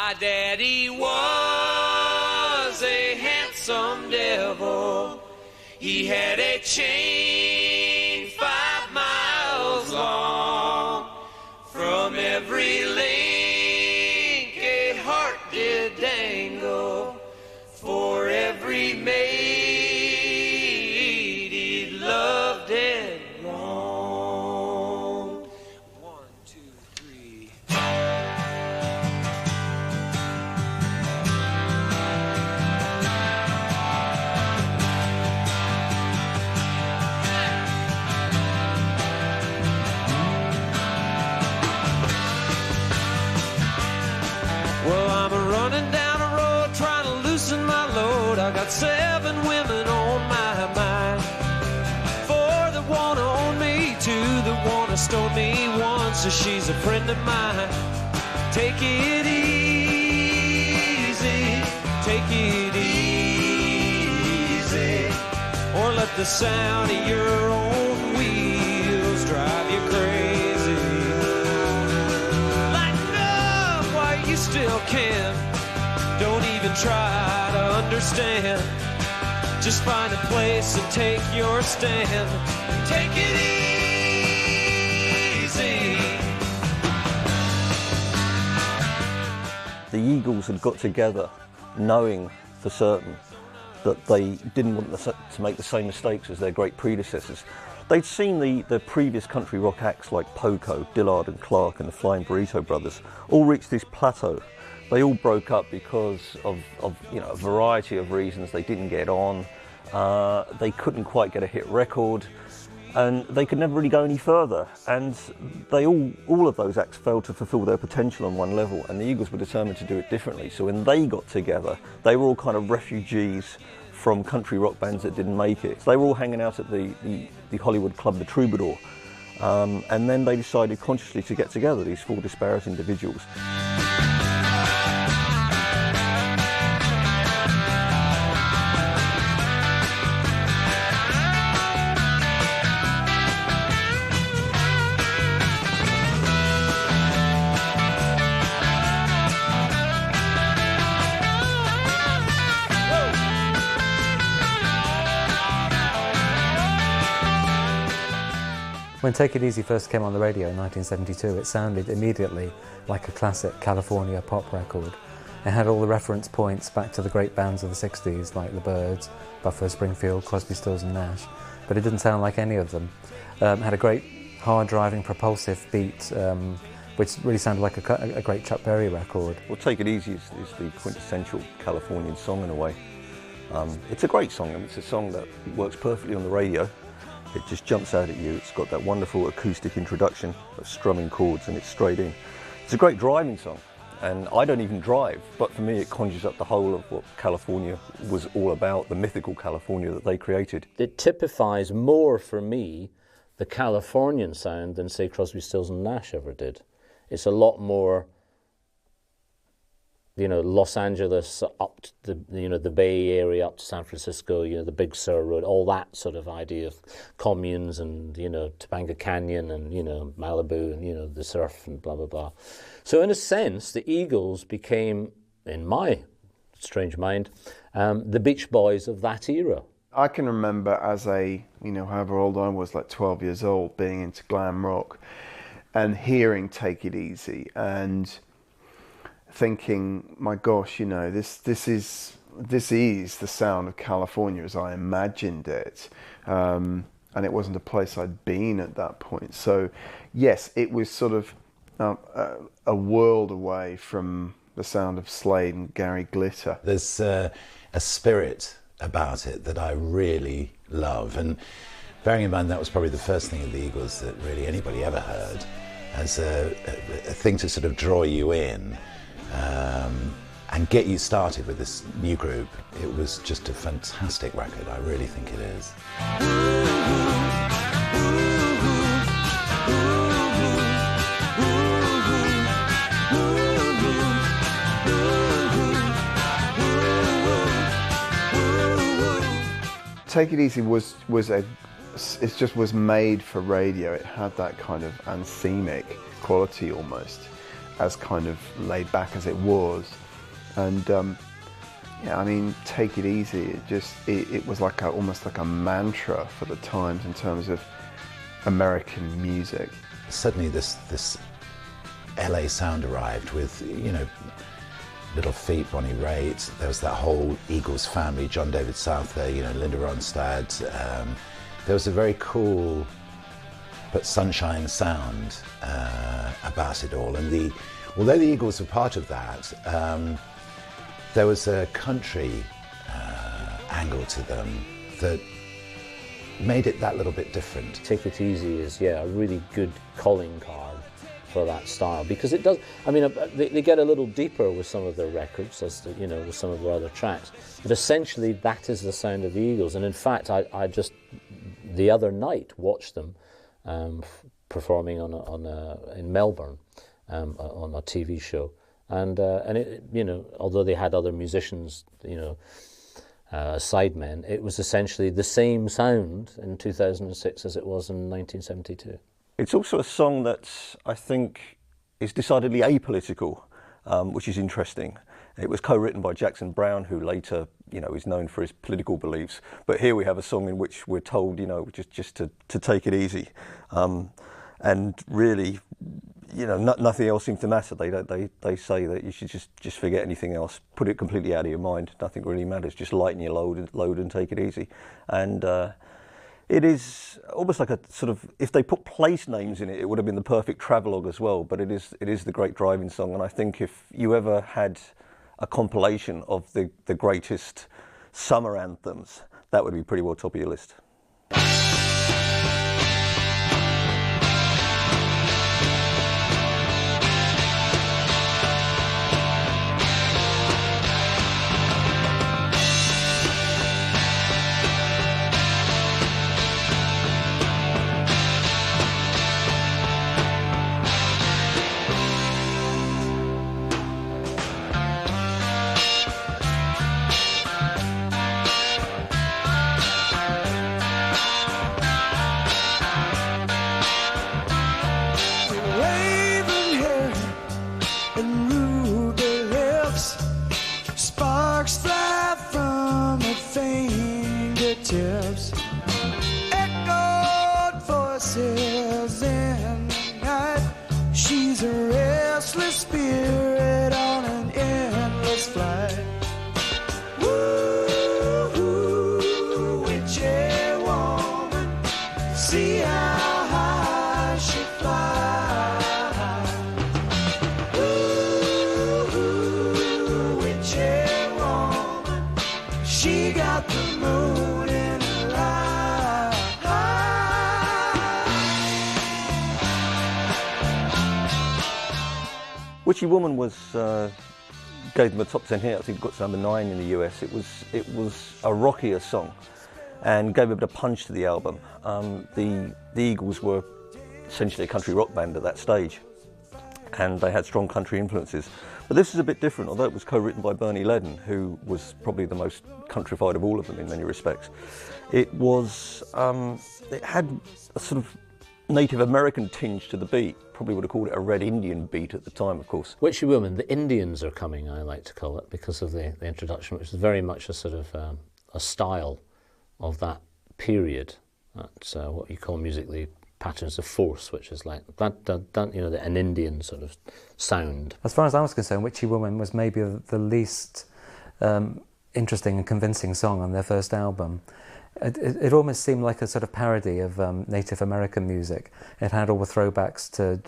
My daddy was a handsome devil. He had a chain 5 miles long. From every link a heart did dangle. For every maid he loved and wronged. 1, 2, 3. Well, I'm running down a road trying to loosen my load. I got 7 women on my mind. 4 that wanna own me, 2 that wanna stone me, 1 so she's a friend of mine. Take it easy, take it easy, or let the sound of your own wheels drive you crazy. Lighten up while you still can. Don't even try to understand. Just find a place and take your stand. Take it easy. The Eagles had got together knowing for certain that they didn't want to make the same mistakes as their great predecessors. They'd seen the previous country rock acts like Poco, Dillard and Clark and the Flying Burrito Brothers all reach this plateau. They all broke up because of a variety of reasons. They didn't get on, they couldn't quite get a hit record, and they could never really go any further. And they all of those acts failed to fulfill their potential on one level, and the Eagles were determined to do it differently. So when they got together, they were all kind of refugees from country rock bands that didn't make it. So they were all hanging out at the Hollywood club, the Troubadour, and then they decided consciously to get together, these 4 disparate individuals. When Take It Easy first came on the radio in 1972, it sounded immediately like a classic California pop record. It had all the reference points back to the great bands of the 60s, like the Byrds, Buffalo Springfield, Crosby, Stills and Nash, but it didn't sound like any of them. Had a great hard-driving, propulsive beat, which really sounded like a great Chuck Berry record. Well, Take It Easy is the quintessential Californian song in a way. It's a great song, and it's a song that works perfectly on the radio. It just jumps out at you. It's got that wonderful acoustic introduction of strumming chords, and it's straight in. It's a great driving song, and I don't even drive, but for me it conjures up the whole of what California was all about, the mythical California that they created. It typifies more for me the Californian sound than, say, Crosby, Stills and Nash ever did. It's a lot more, Los Angeles up to the Bay Area up to San Francisco, the Big Sur Road, all that sort of idea of communes and, Topanga Canyon and, Malibu and, the surf and blah, blah, blah. So in a sense, the Eagles became, in my strange mind, the Beach Boys of that era. I can remember as however old I was, like 12 years old, being into glam rock and hearing Take It Easy and thinking, my gosh, this is the sound of California as I imagined it, and it wasn't a place I'd been at that point. So yes, it was sort of a world away from the sound of Slade and Gary Glitter. There's a spirit about it that I really love, and bearing in mind that was probably the first thing of the Eagles that really anybody ever heard, as a thing to sort of draw you in and get you started with this new group. It was just a fantastic record. I really think it is. Take It Easy was made for radio. It had that kind of anthemic quality almost. as kind of laid back as it was. And yeah, I mean, Take It Easy, it was like almost like a mantra for the times in terms of American music. Suddenly this LA sound arrived with, you know, Little Feat, Bonnie Raitt. There was that whole Eagles family, John David Souther, you know, Linda Ronstadt. There was a very cool but sunshine sound about it all. And although the Eagles were part of that, there was a country angle to them that made it that little bit different. Take It Easy is, yeah, a really good calling card for that style, because it does, I mean, they get a little deeper with some of their records, as the, you know, with some of their other tracks, but essentially that is the sound of the Eagles. And in fact, I just the other night watched them performing in Melbourne on a TV show, and it, you know, although they had other musicians, you know, sidemen, it was essentially the same sound in 2006 as it was in 1972. It's also a song that I think is decidedly apolitical, which is interesting. It was co-written by Jackson Browne, who later, you know, is known for his political beliefs. But here we have a song in which we're told, you know, just to take it easy, and really, you know, nothing else seems to matter. They say that you should just forget anything else, put it completely out of your mind. Nothing really matters. Just lighten your load and take it easy. And it is almost like a sort of, if they put place names in it, it would have been the perfect travelogue as well. But it is the great driving song. And I think if you ever had a compilation of the greatest summer anthems, that would be pretty well top of your list. Witchy Woman was gave them a top 10 hit. I think it got to number 9 in the US. It was a rockier song and gave a bit of punch to the album. The Eagles were essentially a country rock band at that stage, and they had strong country influences. But this is a bit different, although it was co-written by Bernie Leadon, who was probably the most countrified of all of them in many respects. It had a sort of Native American tinge to the beat. Probably would have called it a Red Indian beat at the time, of course. Witchy Woman, the Indians are coming, I like to call it, because of the introduction, which is very much a sort of a style of that period. That's what you call musically patterns of force, which is like that, you know, an Indian sort of sound. As far as I was concerned, Witchy Woman was maybe the least interesting and convincing song on their first album. It almost seemed like a sort of parody of Native American music. It had all the throwbacks to,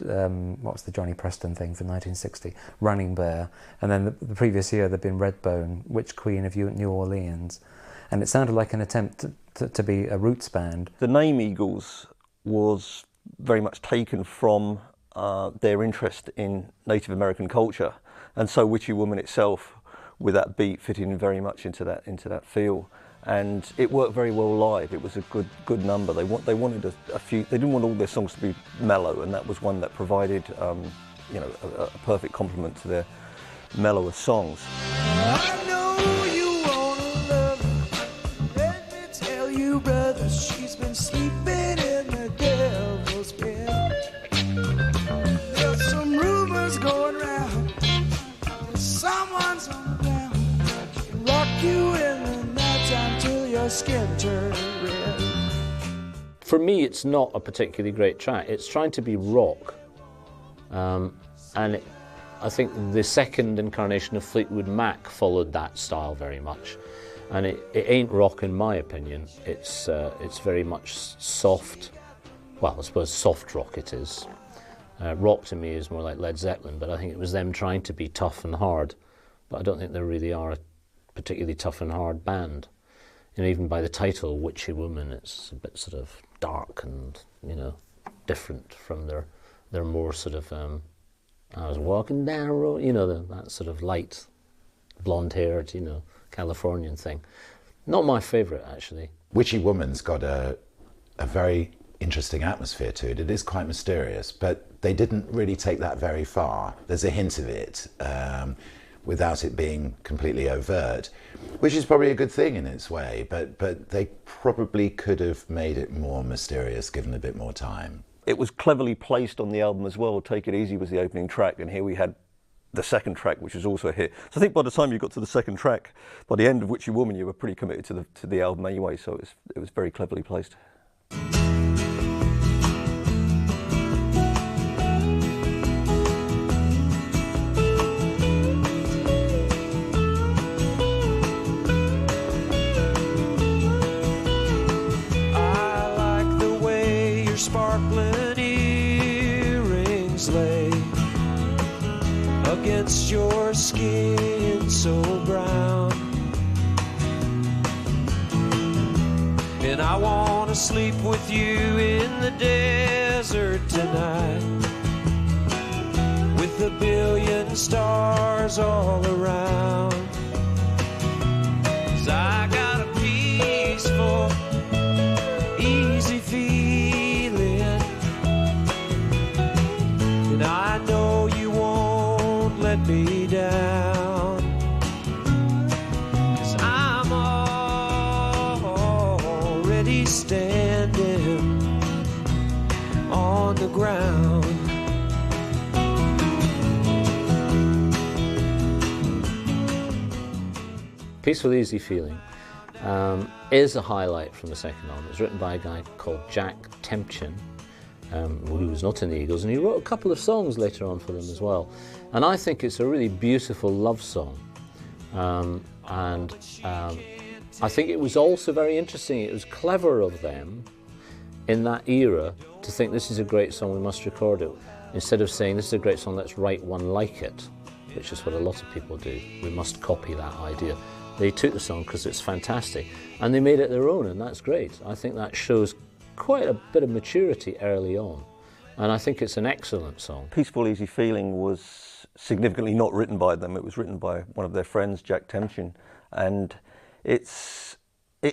what was the Johnny Preston thing from 1960, Running Bear, and then the previous year there'd been Redbone, Witch Queen of New Orleans, and it sounded like an attempt to be a roots band. The name Eagles was very much taken from their interest in Native American culture, and so Witchy Woman itself, with that beat, fit in very much into that feel. And it worked very well live. It was a good number. They wanted a few. They didn't want all their songs to be mellow, and that was one that provided, you know, a perfect complement to their mellower songs. I know you wanna love her. Let me tell you, brother, she's been sleeping in the devil's bed. There's some rumors going round. red. For me, it's not a particularly great track. It's trying to be rock. I think the second incarnation of Fleetwood Mac followed that style very much. And it ain't rock in my opinion. It's very much soft. Well, I suppose soft rock it is. Rock to me is more like Led Zeppelin, but I think it was them trying to be tough and hard. But I don't think they really are a particularly tough and hard band. You know, even by the title, Witchy Woman, it's a bit sort of dark and, you know, different from their more sort of, I was walking down a road, you know, that sort of light, blonde-haired, you know, Californian thing. Not my favourite, actually. Witchy Woman's got a very interesting atmosphere to it. It is quite mysterious, but they didn't really take that very far. There's a hint of it without it being completely overt, which is probably a good thing in its way, but they probably could have made it more mysterious given a bit more time. It was cleverly placed on the album as well. Take It Easy was the opening track, and here we had the second track, which was also a hit. So I think by the time you got to the second track, by the end of Witchy Woman, you were pretty committed to the album anyway, so it was very cleverly placed. Sparkling earrings lay against your skin so brown, and I want to sleep with you in the desert tonight, with a billion stars all around. 'Cause I got a peaceful, easy feeling, and I know you won't let me down, 'cause I'm already standing on the ground. Peaceful Easy Feeling is a highlight from the second album. It's written by a guy called Jack Tempchin, who was not in the Eagles, and he wrote a couple of songs later on for them as well. And I think it's a really beautiful love song. I think it was also very interesting. It was clever of them in that era to think this is a great song, we must record it. Instead of saying this is a great song, let's write one like it, which is what a lot of people do. We must copy that idea. They took the song because it's fantastic, and they made it their own, and that's great. I think that shows quite a bit of maturity early on, and I think it's an excellent song. Peaceful Easy Feeling was significantly not written by them. It was written by one of their friends, Jack Tempchin, and it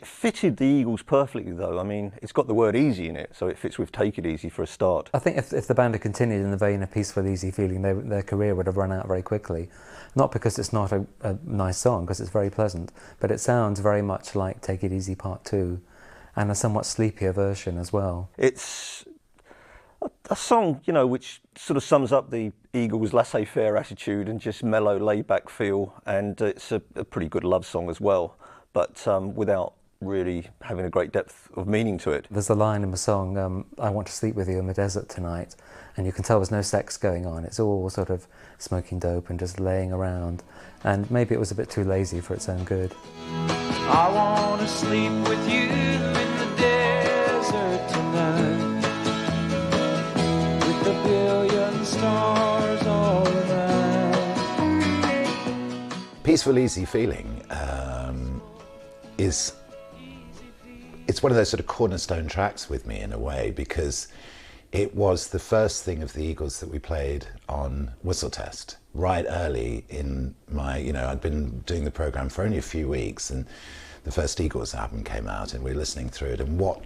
fitted the Eagles perfectly, though. I mean, it's got the word easy in it, so it fits with Take It Easy for a start. I think if the band had continued in the vein of Peaceful Easy Feeling, their career would have run out very quickly. Not because it's not a nice song, because it's very pleasant, but it sounds very much like Take It Easy Part 2, and a somewhat sleepier version as well. It's a song, you know, which sort of sums up the Eagles' laissez-faire attitude and just mellow, laid-back feel, and it's a pretty good love song as well, but without really having a great depth of meaning to it. There's a line in the song, I want to sleep with you in the desert tonight, and you can tell there's no sex going on. It's all sort of smoking dope and just laying around, and maybe it was a bit too lazy for its own good. I want to sleep with you in the desert tonight, with a billion stars all around. Peaceful Easy Feeling it's one of those sort of cornerstone tracks with me in a way, because it was the first thing of the Eagles that we played on Whistle Test right early in my, you know, I'd been doing the programme for only a few weeks, and the first Eagles album came out and we were listening through it, and what,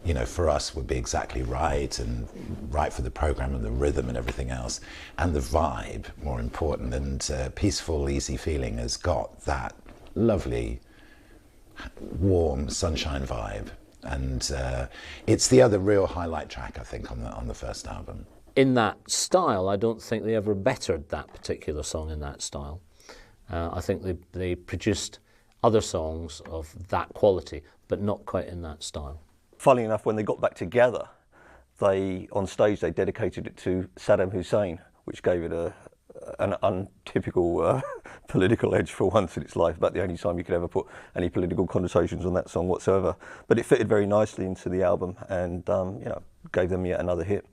you know, for us would be exactly right, and right for the programme and the rhythm and everything else, and the vibe, more important. And Peaceful Easy Feeling has got that lovely, warm sunshine vibe, and it's the other real highlight track, I think, on the first album. In that style, I don't think they ever bettered that particular song in that style. I think they produced other songs of that quality, but not quite in that style. Funnily enough, when they got back together, on stage they dedicated it to Saddam Hussein, which gave it an untypical political edge for once in its life. About the only time you could ever put any political connotations on that song whatsoever. But it fitted very nicely into the album, and gave them yet another hit.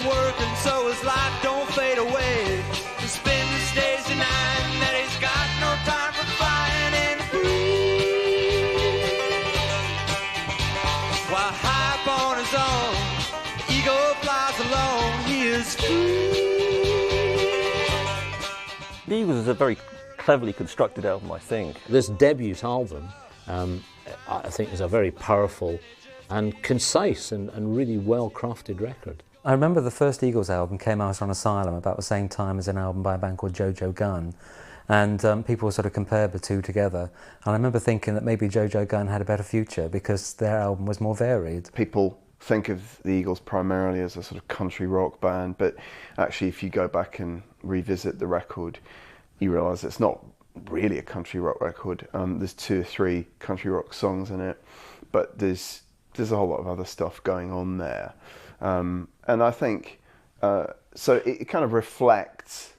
Working so his life don't fade away. To spend his days denying that he's got no time for flying and free. While high up on his own, the ego flies alone, he is free. The Eagles is a very cleverly constructed album, I think. This debut album, I think, is a very powerful and concise and really well-crafted record. I remember the first Eagles album came out on Asylum about the same time as an album by a band called Jojo Gunn, and people sort of compared the two together, and I remember thinking that maybe Jojo Gunn had a better future because their album was more varied. People think of the Eagles primarily as a sort of country rock band, but actually if you go back and revisit the record, you realise it's not really a country rock record. There's 2 or 3 country rock songs in it, but there's a whole lot of other stuff going on there. And I think, so it kind of reflects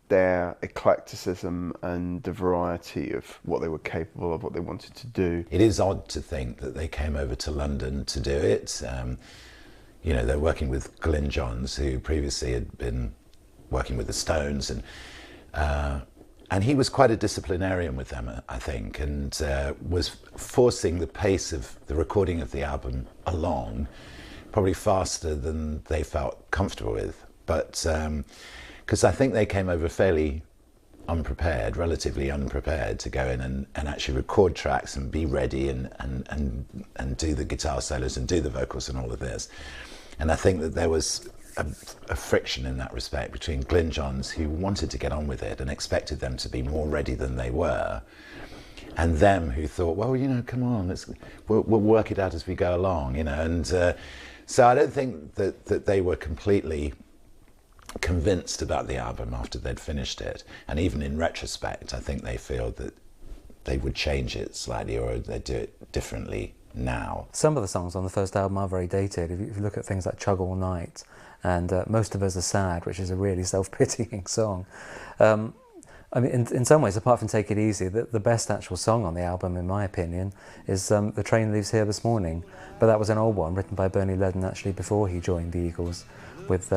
their eclecticism and the variety of what they were capable of, what they wanted to do. It is odd to think that they came over to London to do it. They're working with Glyn Johns, who previously had been working with the Stones, and he was quite a disciplinarian with them, I think, and was forcing the pace of the recording of the album along, probably faster than they felt comfortable with. But because I think they came over fairly unprepared, relatively unprepared, to go in and actually record tracks and be ready and do the guitar solos and do the vocals and all of this. And I think that there was a friction in that respect between Glyn Johns, who wanted to get on with it and expected them to be more ready than they were, and them who thought, well, come on, we'll work it out as we go along, and so I don't think that they were completely convinced about the album after they'd finished it, and even in retrospect I think they feel that they would change it slightly or they'd do it differently now. Some of the songs on the first album are very dated. If you look at things like Chug All Night and Most of Us Are Sad, which is a really self-pitying song. In some ways, apart from Take It Easy, the best actual song on the album, in my opinion, is The Train Leaves Here This Morning. But that was an old one, written by Bernie Leadon actually before he joined the Eagles, with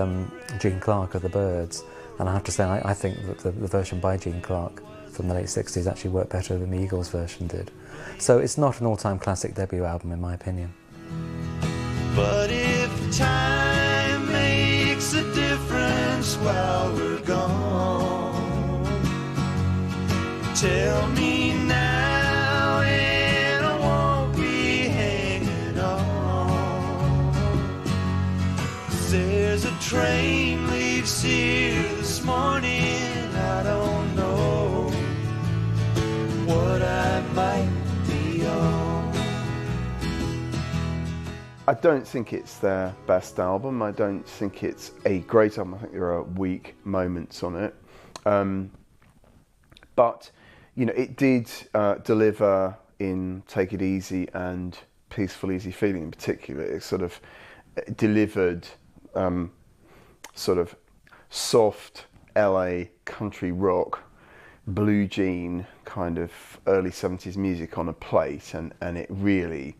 Gene Clark of the Byrds. And I have to say, I think that the version by Gene Clark from the late 60s actually worked better than the Eagles version did. So it's not an all-time classic debut album, in my opinion. But if time makes a difference while we're gone, tell me now and I won't be hanging on. There's a train leaves here this morning, I don't know what I might be on. I don't think it's their best album. I don't think it's a great album. I think there are weak moments on it. But, it did deliver in Take It Easy and Peaceful Easy Feeling in particular. It sort of delivered sort of soft LA country rock, blue jean kind of early 70s music on a plate, and it really...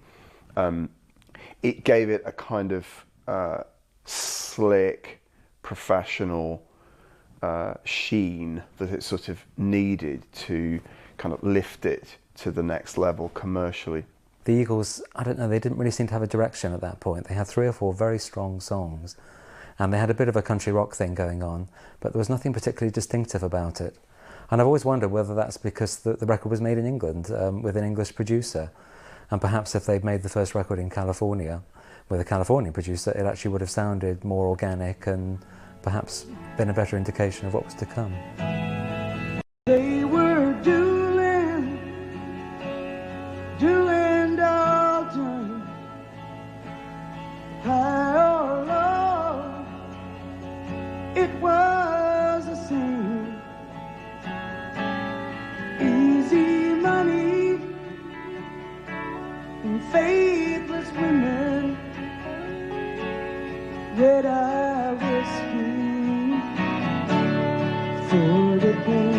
it gave it a kind of slick, professional sheen that it sort of needed to kind of lift it to the next level commercially. The Eagles, I don't know, they didn't really seem to have a direction at that point. They had 3 or 4 very strong songs, and they had a bit of a country rock thing going on, but there was nothing particularly distinctive about it. And I've always wondered whether that's because the record was made in England with an English producer. And perhaps if they'd made the first record in California with a Californian producer, it actually would have sounded more organic and perhaps been a better indication of what was to come. They were dueling Dalton, high or low, it was the same. Easy money and faithless women, red-eye whiskey for the game.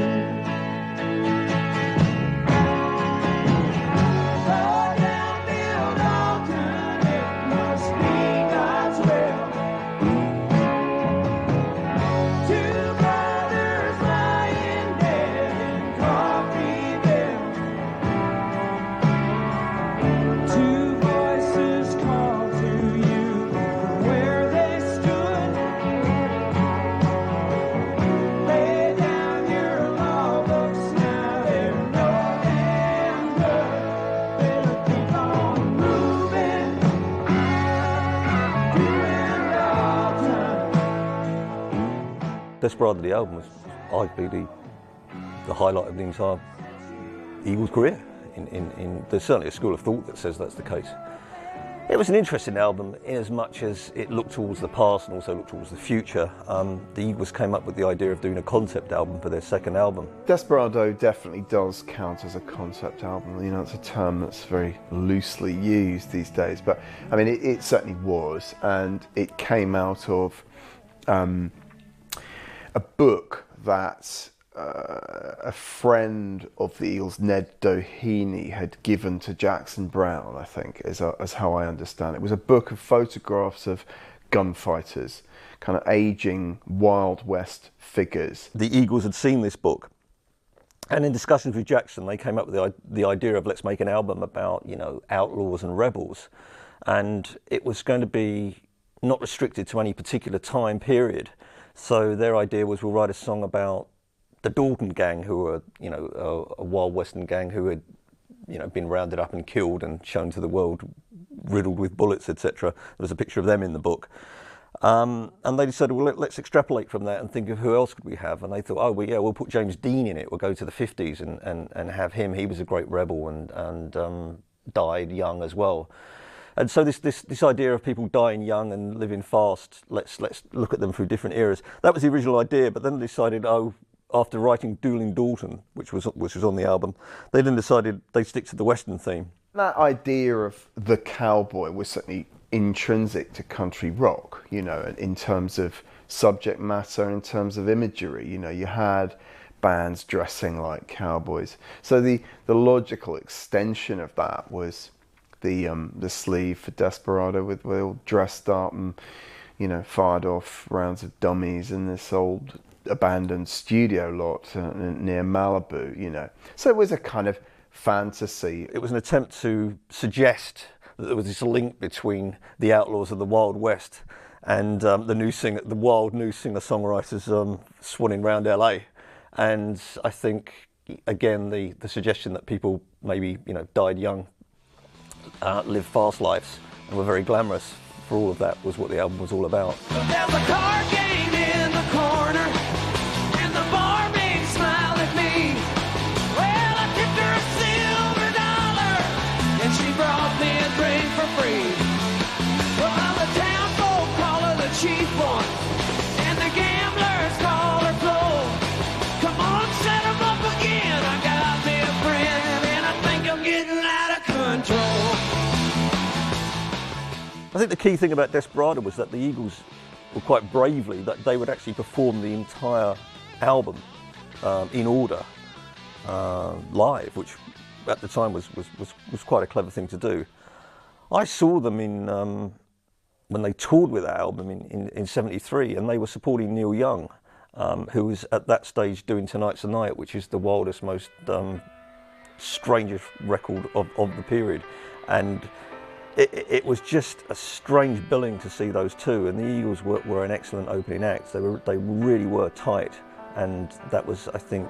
Desperado, the album, was arguably the highlight of the entire Eagles' career. There's certainly a school of thought that says that's the case. It was an interesting album in as much as it looked towards the past and also looked towards the future. The Eagles came up with the idea of doing a concept album for their second album. Desperado definitely does count as a concept album. You know, it's a term that's very loosely used these days, but I mean, it certainly was, and it came out of a book that a friend of the Eagles, Ned Doheny, had given to Jackson Browne, I think, is how I understand it. It was a book of photographs of gunfighters, kind of aging Wild West figures. The Eagles had seen this book, and in discussions with Jackson, they came up with the idea of, let's make an album about, you know, outlaws and rebels, and it was going to be not restricted to any particular time period. So their idea was, we'll write a song about the Dalton gang, who were, you know, a Wild Western gang who had, you know, been rounded up and killed and shown to the world riddled with bullets, etc. There was a picture of them in the book. And they decided, well, let's extrapolate from that and think of who else could we have. And they thought, oh, well, yeah, we'll put James Dean in it. We'll go to the 50s and have him. He was a great rebel and died young as well. And so this idea of people dying young and living fast, let's look at them through different eras. That was the original idea, but then they decided, after writing Dueling Dalton, which was on the album, they then decided they'd stick to the Western theme. That idea of the cowboy was certainly intrinsic to country rock, you know, in terms of subject matter, in terms of imagery. You know, you had bands dressing like cowboys. So the logical extension of that was the sleeve for Desperado, with all dressed up and, you know, fired off rounds of dummies in this old abandoned studio lot near Malibu, you know. So it was a kind of fantasy. It was an attempt to suggest that there was this link between the outlaws of the Wild West and the wild new singer-songwriters swanning around LA. And I think, again, the suggestion that people maybe, you know, died young, lived fast lives, and were very glamorous, for all of that was what the album was all about. There's a card game in the corner, and the barmaid smiled at me. Well, I tipped her a silver dollar, and she brought me a drink for free. Well, the town folk call her the chief one, and the gamblers call her Flo. Come on, set 'em up again. I got me a friend, and I think I'm getting out of control. I think the key thing about Desperado was that the Eagles were quite bravely that they would actually perform the entire album in order live, which at the time was quite a clever thing to do. I saw them when they toured with that album in '73, and they were supporting Neil Young, who was at that stage doing Tonight's the Night, which is the wildest, most strangest record of the period. And it was just a strange billing to see those two, and the Eagles were an excellent opening act. They really were tight, and that was, I think,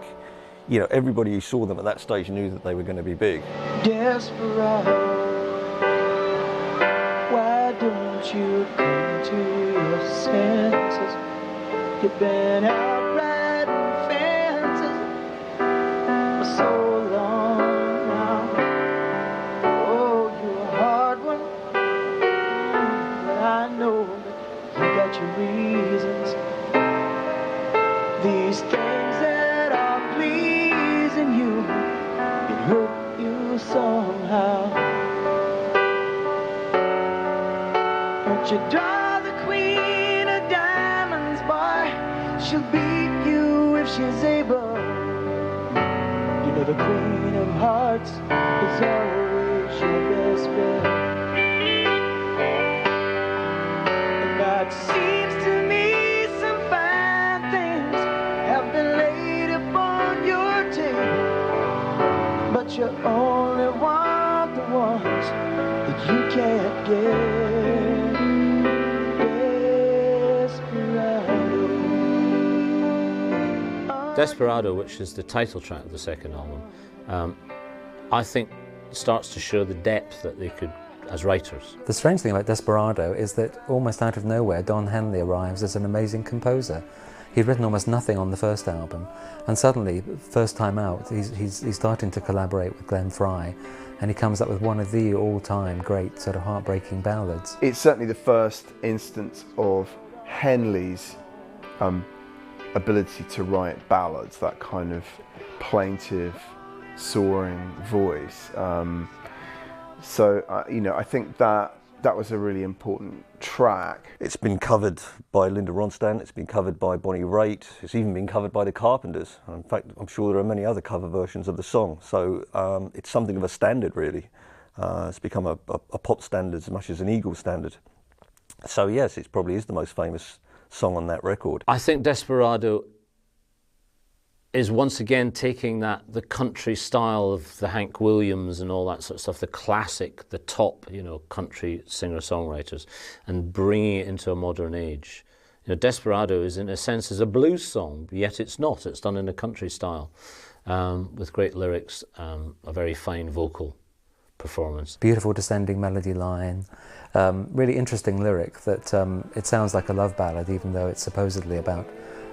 you know, everybody who saw them at that stage knew that they were going to be big. Desperado, why don't you come to your senses? You've been out riding fences for so long now. Oh, you're a hard one, but I know that you got your reasons. These things that are pleasing you can hurt you somehow. But you draw the queen of diamonds, boy. She'll beat you if she's able. You know the queen of hearts is always your best bet. And that seems to me some fine things have been laid upon your table, but you only want the ones that you can't get. Desperado, which is the title track of the second album, I think starts to show the depth that they could as writers. The strange thing about Desperado is that almost out of nowhere, Don Henley arrives as an amazing composer. He'd written almost nothing on the first album, and suddenly, first time out, he's starting to collaborate with Glenn Frey, and he comes up with one of the all-time great sort of heartbreaking ballads. It's certainly the first instance of Henley's ability to write ballads, that kind of plaintive, soaring voice. You know, I think that was a really important track. It's been covered by Linda Ronstadt, it's been covered by Bonnie Raitt, it's even been covered by the Carpenters. And in fact, I'm sure there are many other cover versions of the song. So it's something of a standard, really. It's become a pop standard as much as an Eagles standard. So yes, it probably is the most famous song on that record. I think Desperado is once again taking the country style of the Hank Williams and all that sort of stuff, the classic, the top, you know, country singer-songwriters, and bringing it into a modern age. You know, Desperado is in a sense is a blues song, yet it's not. It's done in a country style, with great lyrics, a very fine vocal performance. Beautiful descending melody line, really interesting lyric that it sounds like a love ballad even though it's supposedly about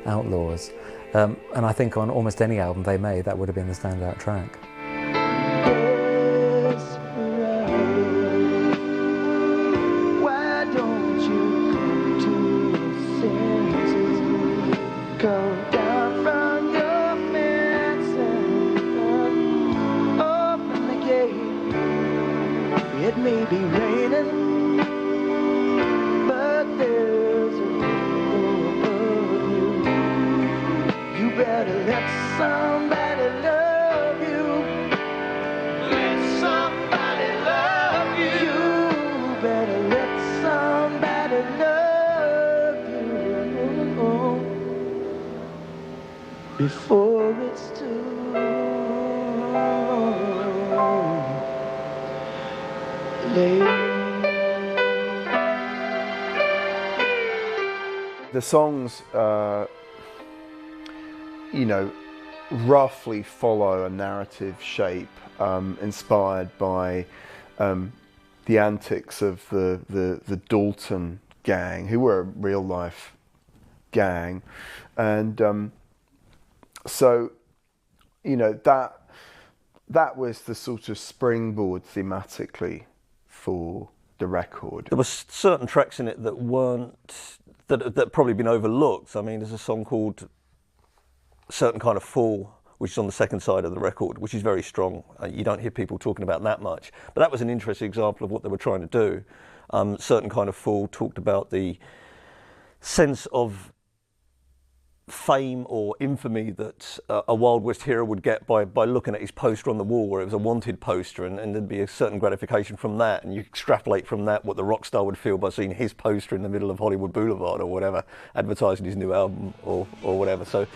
outlaws. And I think on almost any album they made, that would have been the standout track. Why don't you come to your senses? Come down from your fence and open the gate. It may be raining, but there's a you better let somebody love you. Let somebody love you. You better let somebody love you before it's too late. The songs, you know, roughly follow a narrative shape, inspired by the antics of the Dalton gang, who were a real life gang, and so, you know, that was the sort of springboard thematically for the record. There were certain tracks in it that that probably been overlooked. I mean, there's a song called Certain Kind of Fool, which is on the second side of the record, which is very strong. You don't hear people talking about that much. But that was an interesting example of what they were trying to do. Certain Kind of Fool talked about the sense of fame or infamy that a Wild West hero would get by looking at his poster on the wall, where it was a wanted poster, and there'd be a certain gratification from that, and you extrapolate from that what the rock star would feel by seeing his poster in the middle of Hollywood Boulevard or whatever, advertising his new album or whatever. So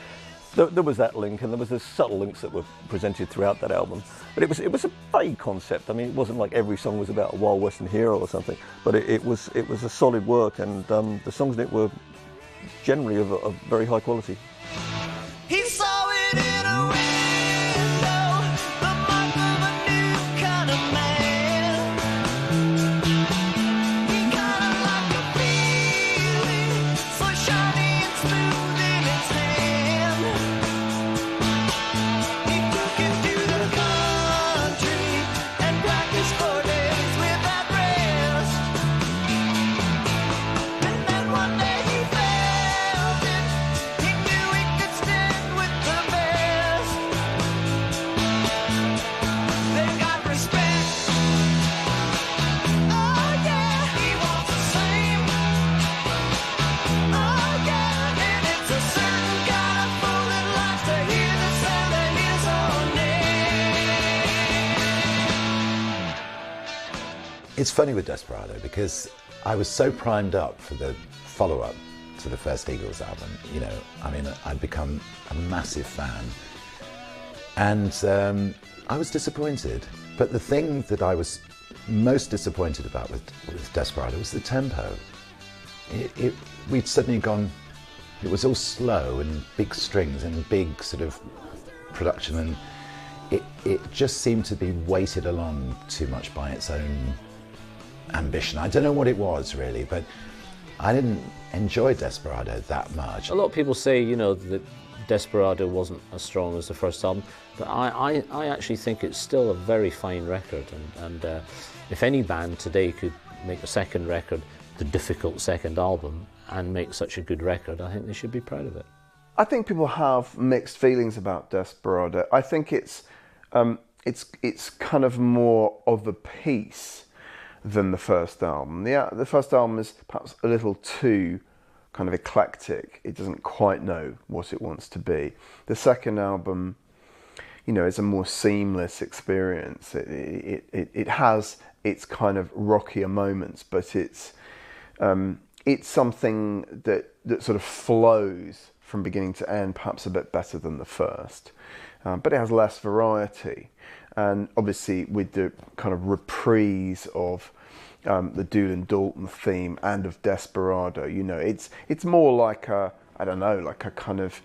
there was that link, and there was the subtle links that were presented throughout that album. But it was a vague concept. I mean, it wasn't like every song was about a Wild Western hero or something, but it was a solid work, and the songs in it were generally of very high quality. He saw it in a window, the mark of a new kind of man. He kinda like a feeling, so shiny and smooth. It's funny with Desperado because I was so primed up for the follow-up to the first Eagles album. You know, I mean, I'd become a massive fan, and I was disappointed. But the thing that I was most disappointed about with Desperado was the tempo. We'd suddenly gone. It was all slow and big strings and big sort of production, and it just seemed to be weighted along too much by its own ambition. I don't know what it was really, but I didn't enjoy Desperado that much. A lot of people say, you know, that Desperado wasn't as strong as the first album, but I actually think it's still a very fine record, and if any band today could make a second record, the difficult second album, and make such a good record, I think they should be proud of it. I think people have mixed feelings about Desperado. I think it's kind of more of a piece than the first album. The first album is perhaps a little too kind of eclectic. It doesn't quite know what it wants to be. The second album, you know, is a more seamless experience. It has its kind of rockier moments, but it's something that sort of flows from beginning to end, perhaps a bit better than the first. But it has less variety. And obviously with the kind of reprise of the Doolin Dalton theme and of Desperado, you know, it's more like a kind of,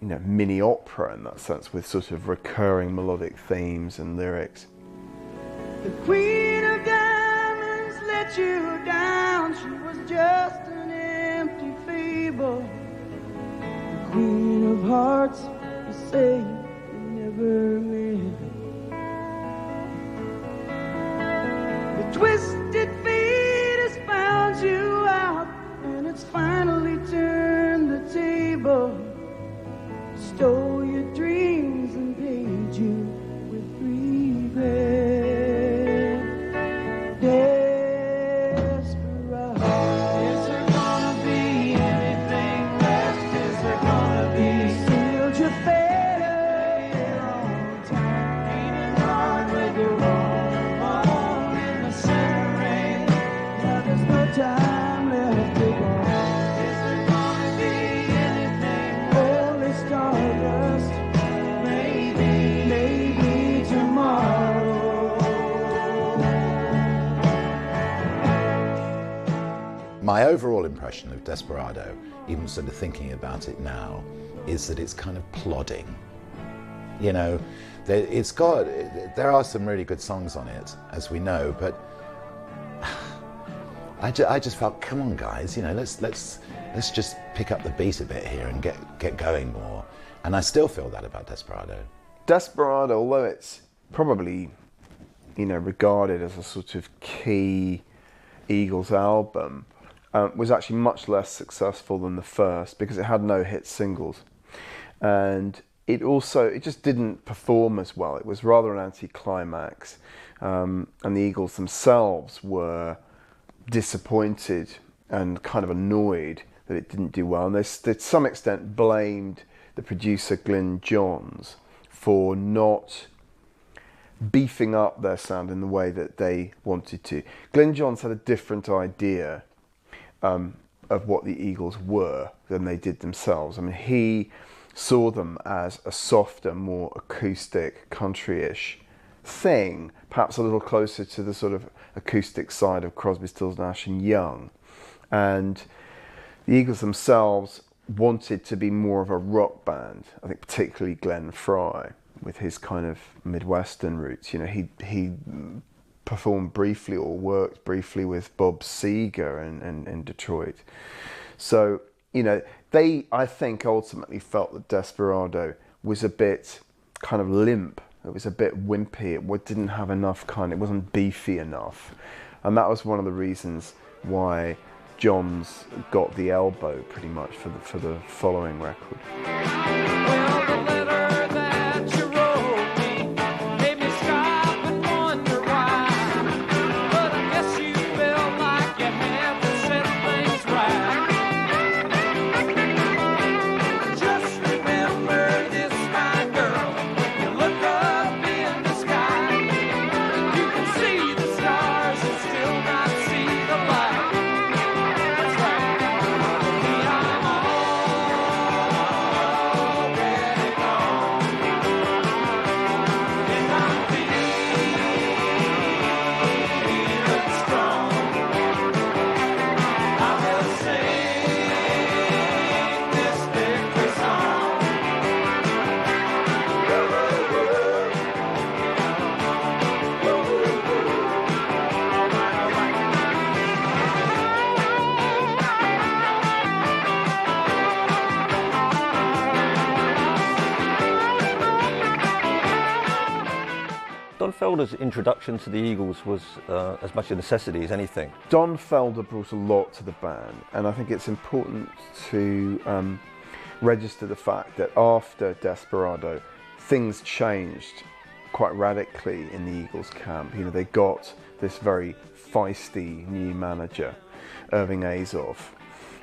you know, mini opera in that sense, with sort of recurring melodic themes and lyrics. The Queen of Diamonds let you down, she was just an empty fable. The Queen of Hearts, you say you never meant. The twisted fate has found you out, and it's finally turned the table. Stole your dreams and paid you with regret. Desperado. Is there gonna be anything left? Is there gonna be? Sealed your fate away on time. Ain't hard with your own alone in the center rain. Now there's no time left to go. Is there gonna be anything? Only stardust. Maybe tomorrow. My overall impression of Desperado, even sort of thinking about it now, is that it's kind of plodding. You know, there are some really good songs on it, as we know, but I just felt, come on guys, you know, let's just pick up the beat a bit here and get going more. And I still feel that about Desperado. Desperado, although it's probably, you know, regarded as a sort of key Eagles album, was actually much less successful than the first because it had no hit singles, and it just didn't perform as well. It was rather an anticlimax, and the Eagles themselves were disappointed and kind of annoyed that it didn't do well, and they to some extent blamed the producer Glyn Johns for not beefing up their sound in the way that they wanted to. Glyn Johns had a different idea of what the Eagles were than they did themselves. I mean, he saw them as a softer, more acoustic, country-ish thing, perhaps a little closer to the sort of acoustic side of Crosby, Stills, Nash and Young. And the Eagles themselves wanted to be more of a rock band. I think particularly Glenn Frey, with his kind of Midwestern roots. You know, he performed briefly or worked briefly with Bob Seger in Detroit. So, you know, they, I think, ultimately felt that Desperado was a bit kind of limp. It was a bit wimpy. It didn't have enough it wasn't beefy enough. And that was one of the reasons why Johns got the elbow pretty much for the following record. Well, the letter that you wrote me made me stop and wonder why. But I guess you felt like you had to set things right. Just remember this, my girl. When you look up in the sky, you can see the stars and still Don Felder's introduction to the Eagles was as much a necessity as anything. Don Felder brought a lot to the band, and I think it's important to register the fact that after Desperado, things changed quite radically in the Eagles camp. You know, they got this very feisty new manager, Irving Azoff,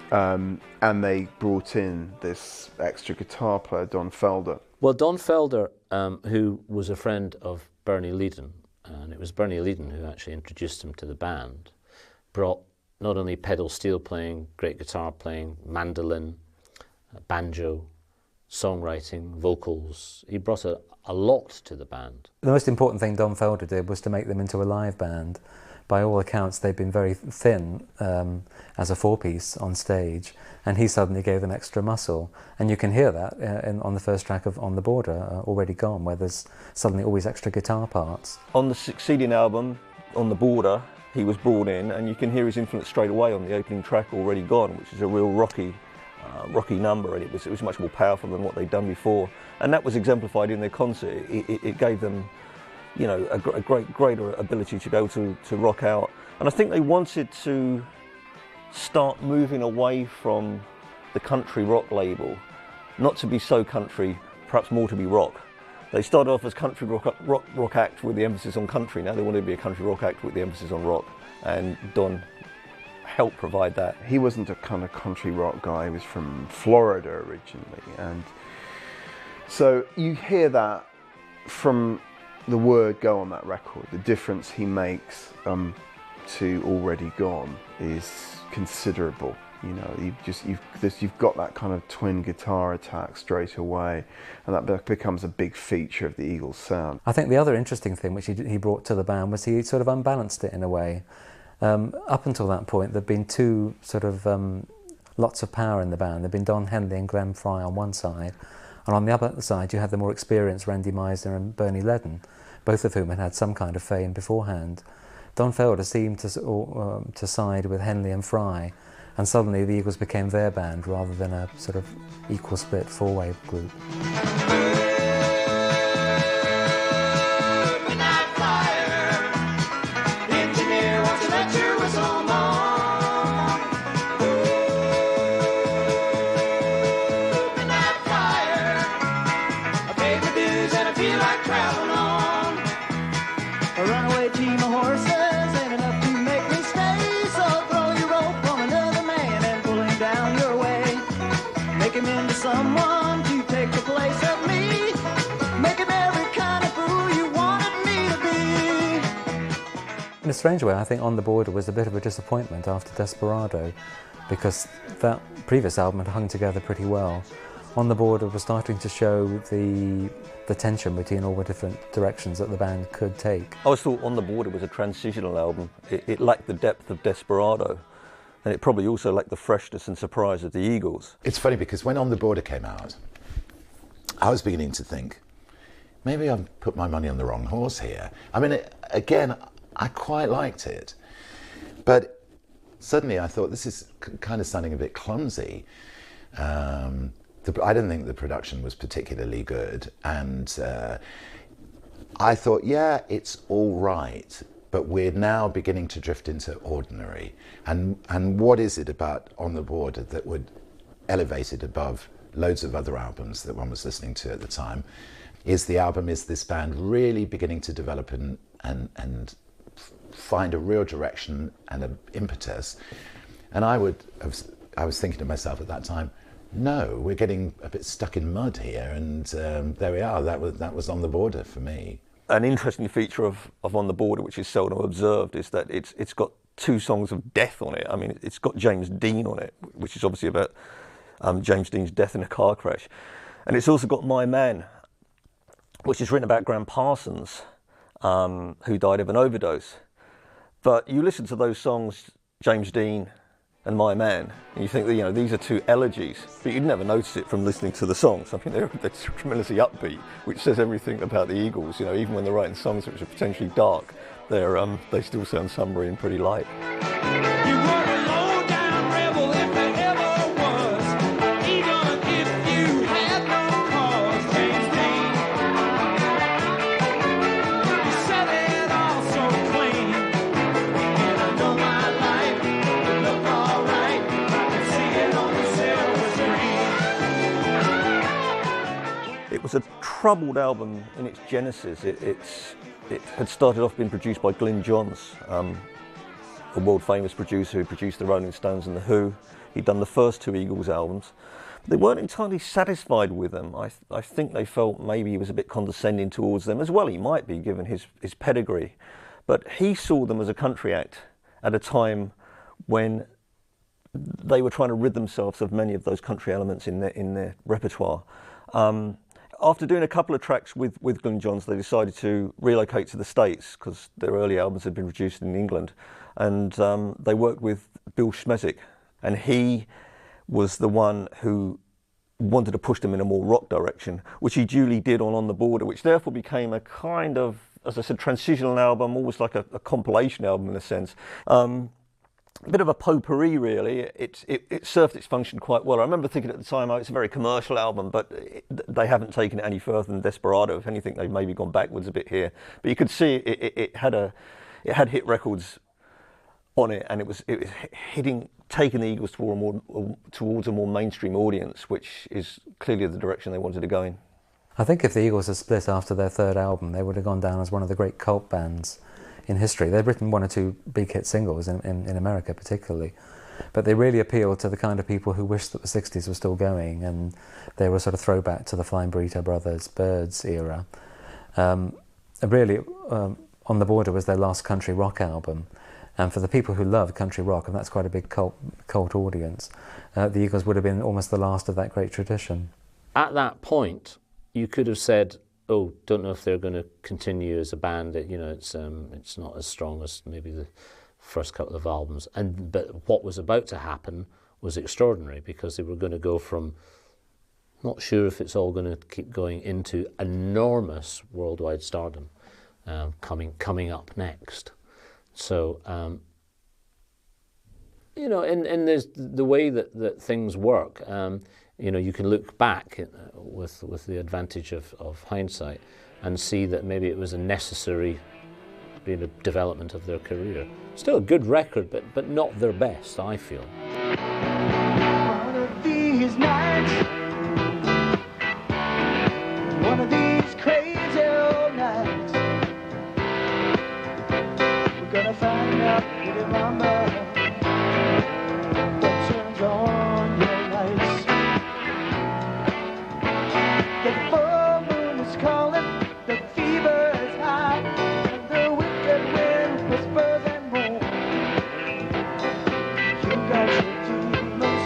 and they brought in this extra guitar player, Don Felder. Well, Don Felder, who was a friend of Bernie Leadon, and it was Bernie Leadon who actually introduced him to the band, brought not only pedal steel playing, great guitar playing, mandolin, banjo, songwriting, vocals. He brought a lot to the band. The most important thing Don Felder did was to make them into a live band. By all accounts, they'd been very thin as a four-piece on stage, and he suddenly gave them extra muscle. And you can hear that on the first track of On the Border, Already Gone, where there's suddenly all these extra guitar parts. On the succeeding album, On the Border, he was brought in, and you can hear his influence straight away on the opening track, Already Gone, which is a real rocky number, and it was much more powerful than what they'd done before. And that was exemplified in their concert. It gave them, you know, a greater ability to go to rock out. And I think they wanted to start moving away from the country rock label, not to be so country, perhaps more to be rock. They started off as country rock act with the emphasis on country. Now they wanted to be a country rock act with the emphasis on rock, and Don helped provide that. He wasn't a kind of country rock guy. He was from Florida originally, and so you hear that from the word go on that record. The difference he makes to Already Gone is considerable. You know, you've got that kind of twin guitar attack straight away, and that becomes a big feature of the Eagles' sound. I think the other interesting thing which he brought to the band was he sort of unbalanced it in a way. Up until that point, there'd been two sort of lots of power in the band. There'd been Don Henley and Glenn Frey on one side, and on the other side you had the more experienced Randy Meisner and Bernie Leadon, both of whom had had some kind of fame beforehand. Don Felder seemed to side with Henley and Frey, and suddenly the Eagles became their band rather than a sort of equal split four-way group. Someone to take the place of me, make him every kind of fool you wanted me to be. In a strange way, I think On the Border was a bit of a disappointment after Desperado, because that previous album had hung together pretty well. On the Border was starting to show the tension between all the different directions that the band could take. I always thought On the Border was a transitional album. It lacked the depth of Desperado, and it probably also lacked the freshness and surprise of the Eagles. It's funny because when On the Border came out, I was beginning to think, maybe I've put my money on the wrong horse here. I mean, again, I quite liked it, but suddenly I thought this is kind of sounding a bit clumsy. I didn't think the production was particularly good, and I thought, yeah, it's all right, but we're now beginning to drift into ordinary. And what is it about On the Border that would elevate it above loads of other albums that one was listening to at the time? Is this band really beginning to develop and find a real direction and an impetus? And I was thinking to myself at that time, no, we're getting a bit stuck in mud here, and there we are. That was On the Border for me. An interesting feature of On the Border, which is seldom observed, is that it's got two songs of death on it. I mean, it's got James Dean on it, which is obviously about James Dean's death in a car crash. And it's also got My Man, which is written about Graham Parsons, who died of an overdose. But you listen to those songs, James Dean and My Man, and you think that, you know, these are two elegies, but you'd never notice it from listening to the songs. I mean, they're tremendously upbeat, which says everything about the Eagles. You know, even when they're writing songs which are potentially dark, they still sound somber and pretty light. You were a low-down rebel if there ever was, even if you had no cause, James Dean. You troubled album in its genesis. It had started off being produced by Glyn Johns, a world famous producer who produced the Rolling Stones and the Who. He'd done the first two Eagles albums. They weren't entirely satisfied with them. I think they felt maybe he was a bit condescending towards them, as well he might be given his pedigree. But he saw them as a country act at a time when they were trying to rid themselves of many of those country elements in their repertoire. After doing a couple of tracks with Glyn Johns, they decided to relocate to the States because their early albums had been produced in England. And they worked with Bill Schmesick, and he was the one who wanted to push them in a more rock direction, which he duly did on the Border, which therefore became a kind of, as I said, transitional album, almost like a compilation album in a sense. A bit of a potpourri, really. It served its function quite well. I remember thinking at the time, oh, it's a very commercial album, but they haven't taken it any further than Desperado. If anything, they've maybe gone backwards a bit here. But you could see it had hit records on it, and it was taking the Eagles towards a more mainstream audience, which is clearly the direction they wanted to go in. I think if the Eagles had split after their third album, they would have gone down as one of the great cult bands in history. They'd written one or two big hit singles in America particularly, but they really appealed to the kind of people who wished that the 60s were still going, and they were a sort of throwback to the Flying Burrito Brothers, Byrds era. Really, On the Border was their last country rock album, and for the people who love country rock, and that's quite a big cult audience, the Eagles would have been almost the last of that great tradition. At that point, you could have said, oh, don't know if they're going to continue as a band. It's not as strong as maybe the first couple of albums. But what was about to happen was extraordinary, because they were going to go from, not sure if it's all going to keep going, into enormous worldwide stardom coming up next. So, and there's the way that things work. You can look back with the advantage of hindsight and see that maybe it was a necessary development of their career. Still a good record, but not their best, I feel. One of these nights, one of these crazy old nights, we're gonna find out with your mama what turns on your lights. The full moon is calling, the fever is high, and the wicked wind whispers and moans. You got your demons,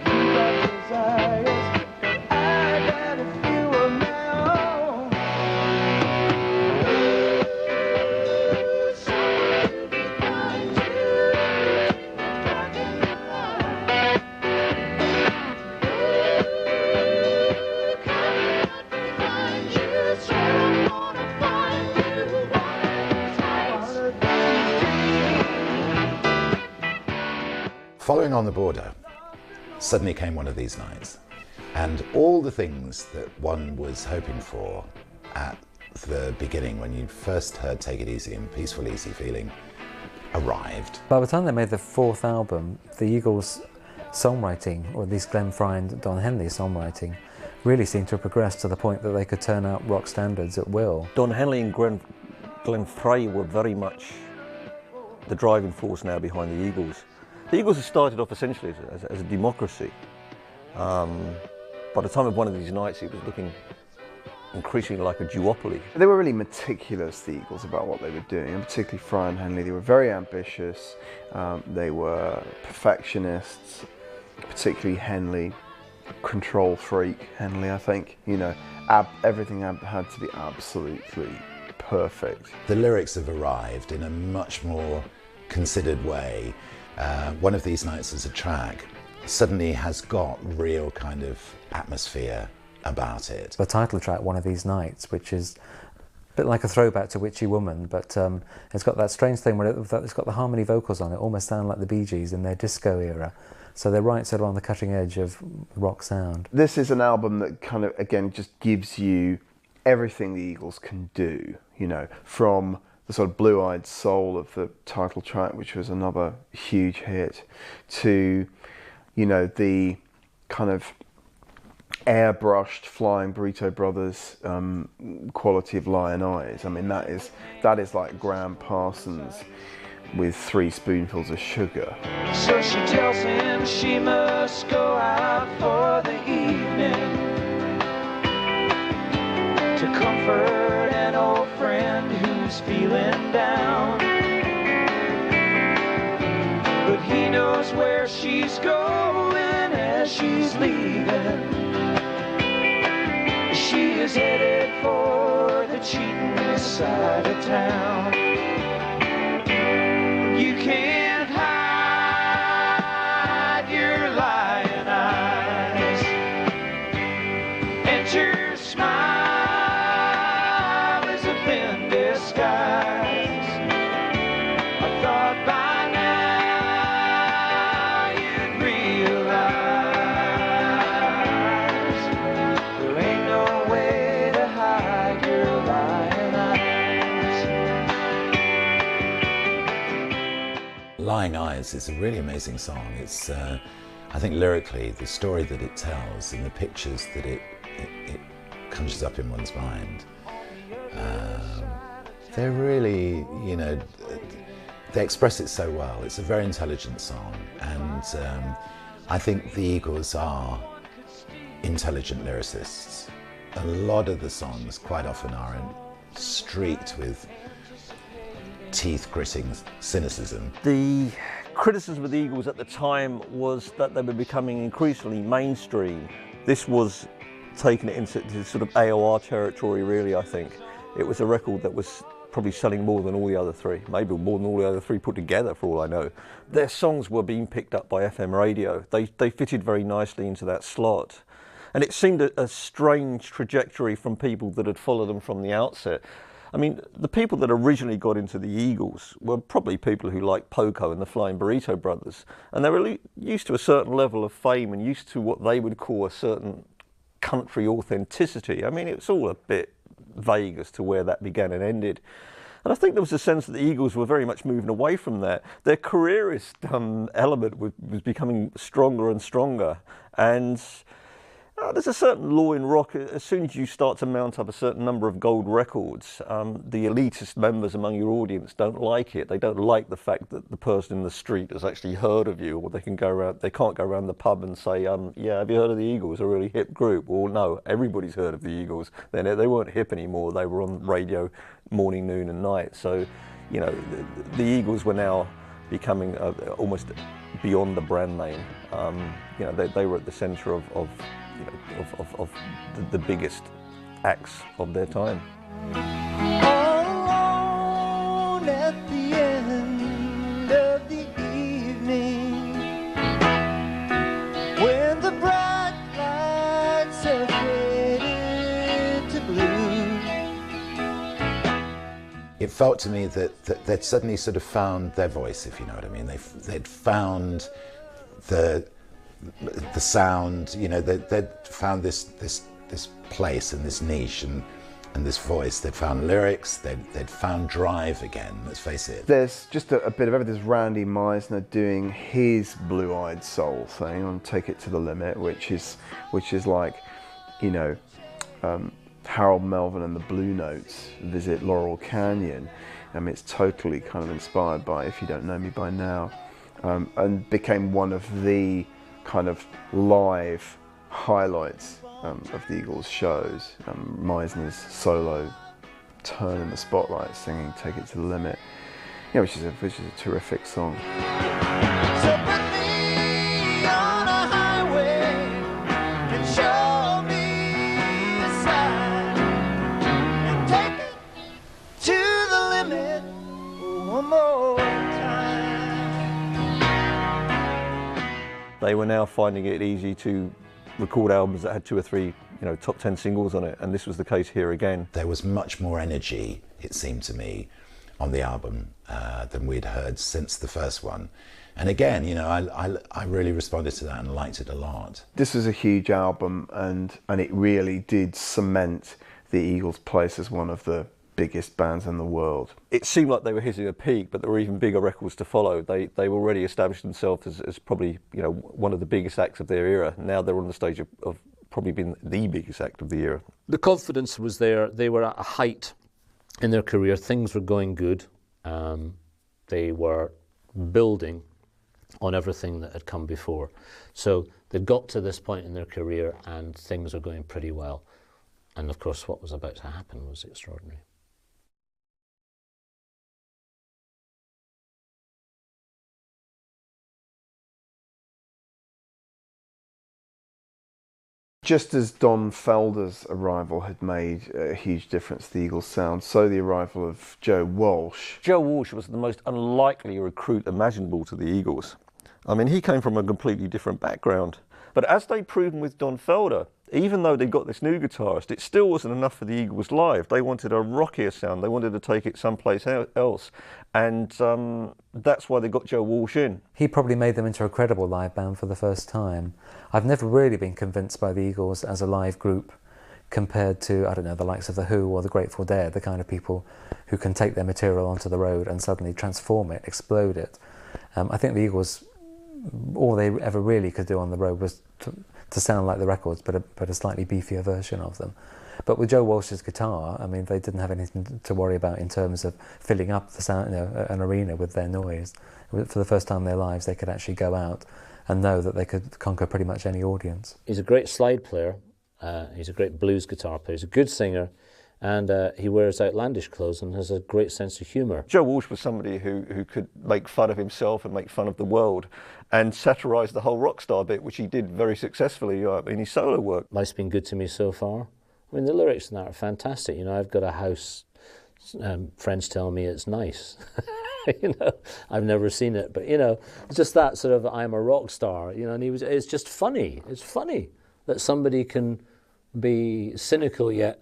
you got desires, but I got a few of my own. Someone to be kind to, talking aloud. Coming up behind you, swear I'm gonna find you one of these nights. Following On the Border, suddenly came One of These Nights, and all the things that one was hoping for at the beginning when you first heard Take It Easy and Peaceful Easy Feeling arrived. By the time they made the fourth album, the Eagles' songwriting, or at least Glenn Frey and Don Henley's songwriting, really seemed to have progressed to the point that they could turn out rock standards at will. Don Henley and Glenn Frey were very much the driving force now behind the Eagles. The Eagles had started off essentially as a democracy. By the time of One of These Nights, it was looking increasingly like a duopoly. They were really meticulous, the Eagles, about what they were doing, and particularly Frey and Henley. They were very ambitious, they were perfectionists, particularly Henley, control freak, Henley, I think. Everything had to be absolutely perfect. The lyrics have arrived in a much more considered way. One of These Nights as a track suddenly has got real kind of atmosphere about it. The title track, One of These Nights, which is a bit like a throwback to Witchy Woman, but it's got that strange thing where it's got the harmony vocals on it, almost sound like the Bee Gees in their disco era. So they're right sort of on the cutting edge of rock sound. This is an album that kind of, again, just gives you everything the Eagles can do, from the sort of blue-eyed soul of the title track, which was another huge hit, to, the kind of airbrushed Flying Burrito Brothers quality of Lion Eyes. I mean, that is like Graham Parsons with 3 spoonfuls of sugar. So she tells him she must go out for the evening to comfort an old friend who's feeling down. But he knows where she's going as she's leaving. She is headed for the cheating side of town. You can't hide your lying eyes, and your smile is a thin disguise. I thought by now you'd realize there ain't no way to hide your lying eyes. Lying Eyes is a really amazing song. It's, I think lyrically, the story that it tells and the pictures that it conjures up in one's mind, they're really, you know, they express it so well. It's a very intelligent song, and I think the Eagles are intelligent lyricists. A lot of the songs quite often are streaked with teeth-gritting cynicism. The criticism of the Eagles at the time was that they were becoming increasingly mainstream. This was taking it into sort of AOR territory, really, I think. It was a record that was probably selling more than all the other 3, maybe more than all the other 3 put together, for all I know. Their songs were being picked up by FM radio. They fitted very nicely into that slot. And it seemed a strange trajectory from people that had followed them from the outset. I mean, the people that originally got into the Eagles were probably people who liked Poco and the Flying Burrito Brothers. And they were used to a certain level of fame and used to what they would call a certain country authenticity. I mean, it's all a bit vague as to where that began and ended. And I think there was a sense that the Eagles were very much moving away from that. Their careerist element was becoming stronger and stronger. And there's a certain law in rock. As soon as you start to mount up a certain number of gold records, the elitist members among your audience don't like it. They don't like the fact that the person in the street has actually heard of you, or they can't go around the pub and say, yeah, have you heard of the Eagles, a really hip group? Or no, everybody's heard of the Eagles. They weren't hip anymore. They were on radio morning, noon and night. So, you know, the Eagles were now becoming almost beyond the brand name. You know, they were at the centre of the biggest acts of their time. Alone at the end of the evening, when the bright lights have faded to blue. It felt to me that they'd suddenly sort of found their voice, if you know what I mean. They'd found the sound, you know, they'd found this place and this niche and this voice. They'd found lyrics, they'd found drive again, let's face it. There's just a bit of everything. There's Randy Meisner doing his Blue-Eyed Soul thing on Take It to the Limit, which is like, you know, Harold Melvin and the Blue Notes visit Laurel Canyon. I mean, it's totally kind of inspired by If You Don't Know Me By Now, and became one of the kind of live highlights of the Eagles shows. Meisner's solo turn in the spotlight singing Take It to the Limit, yeah, which is a terrific song. So put me on a highway and show me a sign and take it to the limit one more time. They were now finding it easy to record albums that had 2 or 3, you know, top 10 singles on it, and this was the case here again. There was much more energy, it seemed to me, on the album than we'd heard since the first one. And again, you know, I really responded to that and liked it a lot. This was a huge album, and it really did cement the Eagles' place as one of the biggest bands in the world. It seemed like they were hitting a peak, but there were even bigger records to follow. They already established themselves as probably, you know, one of the biggest acts of their era. Now they're on the stage of probably been the biggest act of the era. The confidence was there. They were at a height in their career. Things were going good. They were building on everything that had come before. So they got to this point in their career and things were going pretty well. And of course what was about to happen was extraordinary. Just as Don Felder's arrival had made a huge difference to the Eagles' sound, so the arrival of Joe Walsh. Joe Walsh was the most unlikely recruit imaginable to the Eagles. I mean, he came from a completely different background. But as they'd proven with Don Felder, even though they got this new guitarist, it still wasn't enough for the Eagles live. They wanted a rockier sound. They wanted to take it someplace else. And that's why they got Joe Walsh in. He probably made them into a credible live band for the first time. I've never really been convinced by the Eagles as a live group compared to, I don't know, the likes of The Who or the Grateful Dead, the kind of people who can take their material onto the road and suddenly transform it, explode it. I think the Eagles, all they ever really could do on the road was to sound like the records, but a slightly beefier version of them. But with Joe Walsh's guitar, I mean, they didn't have anything to worry about in terms of filling up the sound, an arena with their noise. For the first time in their lives, they could actually go out and know that they could conquer pretty much any audience. He's a great slide player. He's a great blues guitar player. He's a good singer. And he wears outlandish clothes and has a great sense of humour. Joe Walsh was somebody who could make fun of himself and make fun of the world and satirise the whole rock star bit, which he did very successfully in his solo work. Life's been good to me so far. I mean, the lyrics in that are fantastic. You know, I've got a house, friends tell me it's nice. You know, I've never seen it, but, you know, it's just that sort of I'm a rock star, you know, and it's just funny. It's funny that somebody can be cynical yet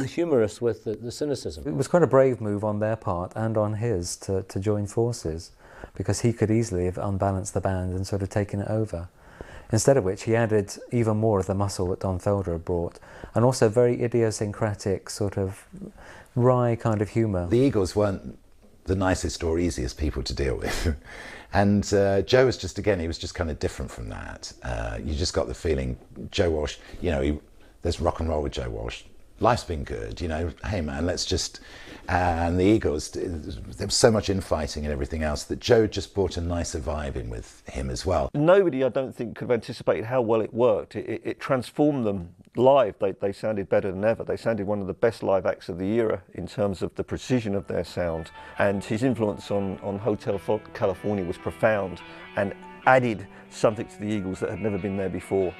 humorous with the cynicism. It was quite a brave move on their part and on his to join forces, because he could easily have unbalanced the band and sort of taken it over. Instead of which he added even more of the muscle that Don Felder had brought, and also very idiosyncratic sort of wry kind of humour. The Eagles weren't the nicest or easiest people to deal with. And Joe was just, again, he was just kind of different from that. You just got the feeling, Joe Walsh, you know, there's rock and roll with Joe Walsh. Life's been good, you know, hey man, let's just... And the Eagles, there was so much infighting and everything else that Joe just brought a nicer vibe in with him as well. Nobody, I don't think, could have anticipated how well it worked. It transformed them live. They sounded better than ever. They sounded one of the best live acts of the era in terms of the precision of their sound. And his influence on Hotel California was profound and added something to the Eagles that had never been there before.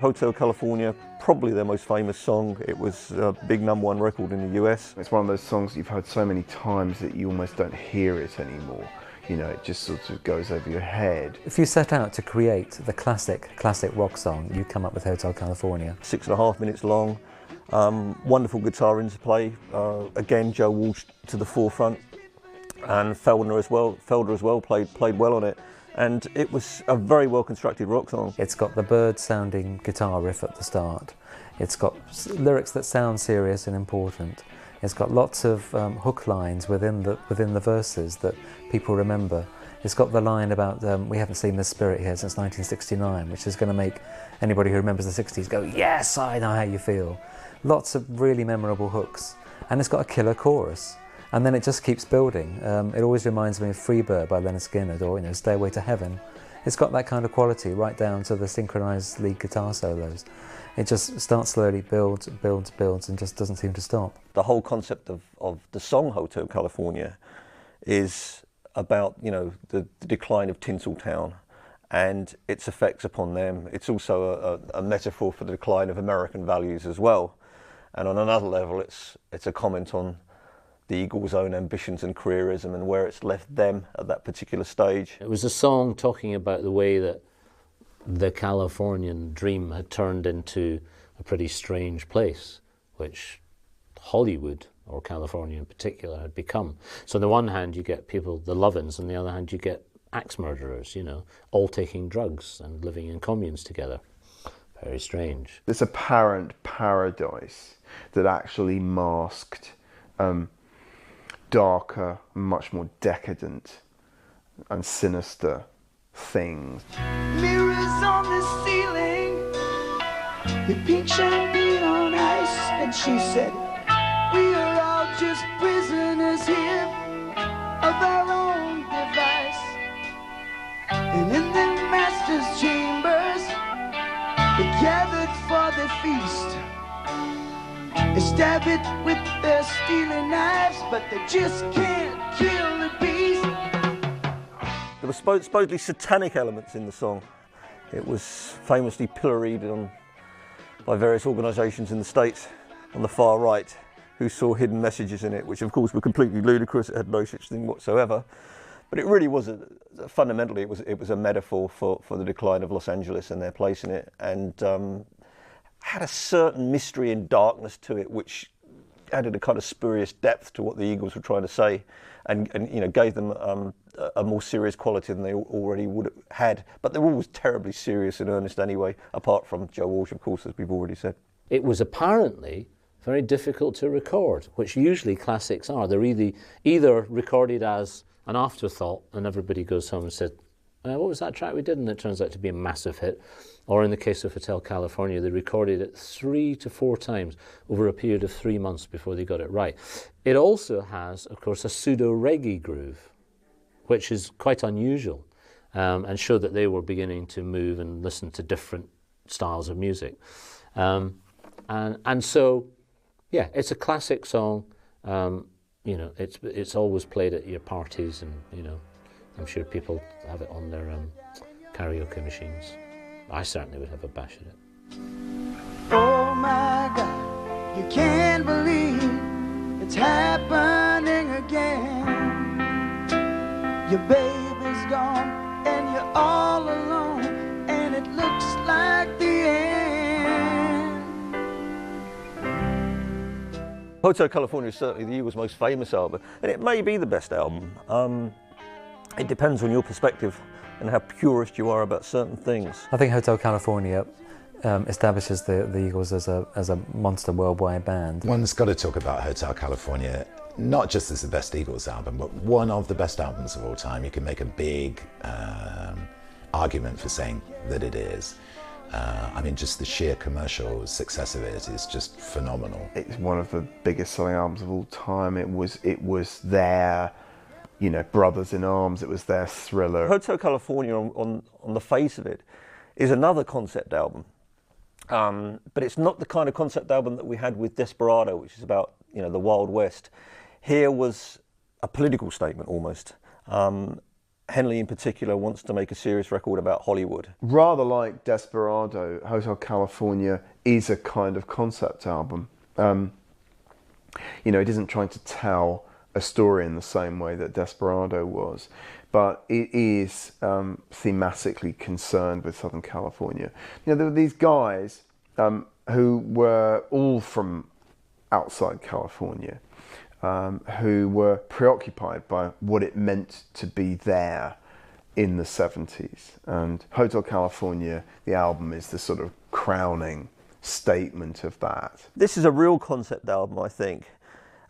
Hotel California, probably their most famous song. It was a big #1 record in the US. It's one of those songs that you've heard so many times that you almost don't hear it anymore. You know, it just sort of goes over your head. If you set out to create the classic rock song, you come up with Hotel California. 6.5 minutes long, wonderful guitar interplay. Again, Joe Walsh to the forefront, and Felder as well played well on it. And it was a very well constructed rock song. It's got the bird sounding guitar riff at the start. It's got lyrics that sound serious and important. It's got lots of hook lines within the verses that people remember. It's got the line about we haven't seen this spirit here since 1969, which is going to make anybody who remembers the 60s go, yes, I know how you feel. Lots of really memorable hooks. And it's got a killer chorus. And then it just keeps building. It always reminds me of Freebird by Leonard Skinner, or Stairway to Heaven. It's got that kind of quality right down to the synchronized lead guitar solos. It just starts slowly, builds, and just doesn't seem to stop. The whole concept of the song Hotel California is about, you know, the decline of Tinseltown and its effects upon them. It's also a metaphor for the decline of American values as well. And on another level, it's a comment on the Eagles' own ambitions and careerism and where it's left them at that particular stage. It was a song talking about the way that the Californian dream had turned into a pretty strange place, which Hollywood, or California in particular, had become. So on the one hand you get people, the Lovins, on the other hand you get axe murderers, you know, all taking drugs and living in communes together. Very strange. This apparent paradise that actually masked darker, much more decadent and sinister things. Mirrors on the ceiling, with pink champagne on ice, and she said, we are all just prisoners here of our own device. And in the master's chambers, they gathered for the feast. They stab it with their stealing knives, but they just can't kill the beast. There were supposedly satanic elements in the song. It was famously pilloried by various organisations in the States on the far right, who saw hidden messages in it, which of course were completely ludicrous. It had no such thing whatsoever. But it really was, fundamentally, it was a metaphor for the decline of Los Angeles and their place in it, and had a certain mystery and darkness to it, which added a kind of spurious depth to what the Eagles were trying to say, and you know, gave them a more serious quality than they already would have had. But they were always terribly serious and earnest anyway, apart from Joe Walsh, of course, as we've already said. It was apparently very difficult to record, which usually classics are. They're either recorded as an afterthought and everybody goes home and said, what was that track we did? And it turns out to be a massive hit. Or in the case of Hotel California, they recorded it 3 to 4 times over a period of 3 months before they got it right. It also has, of course, a pseudo-reggae groove, which is quite unusual, and showed that they were beginning to move and listen to different styles of music. And so, yeah, it's a classic song. You know, it's always played at your parties, and you know, I'm sure people have it on their karaoke machines. I certainly would have a bash at it. Oh my God, you can't believe it's happening again. Your baby's gone and you're all alone, and it looks like the end. Hotel California is certainly the Eagles' most famous album, and it may be the best album. It depends on your perspective and how purist you are about certain things. I think Hotel California establishes the Eagles as a monster worldwide band. One's got to talk about Hotel California, not just as the best Eagles album, but one of the best albums of all time. You can make a big argument for saying that it is. I mean, just the sheer commercial success of it is just phenomenal. It's one of the biggest selling albums of all time. It was their, you know, Brothers in Arms. It was their Thriller. Hotel California, on the face of it, is another concept album, but it's not the kind of concept album that we had with Desperado, which is about, you know, the Wild West. Here was a political statement almost. Henley in particular wants to make a serious record about Hollywood. Rather like Desperado, Hotel California is a kind of concept album. You know, it isn't trying to tell a story in the same way that Desperado was, but it is thematically concerned with Southern California. You know, there were these guys who were all from outside California, who were preoccupied by what it meant to be there in the 70s. And Hotel California, the album, is the sort of crowning statement of that. This is a real concept album, I think.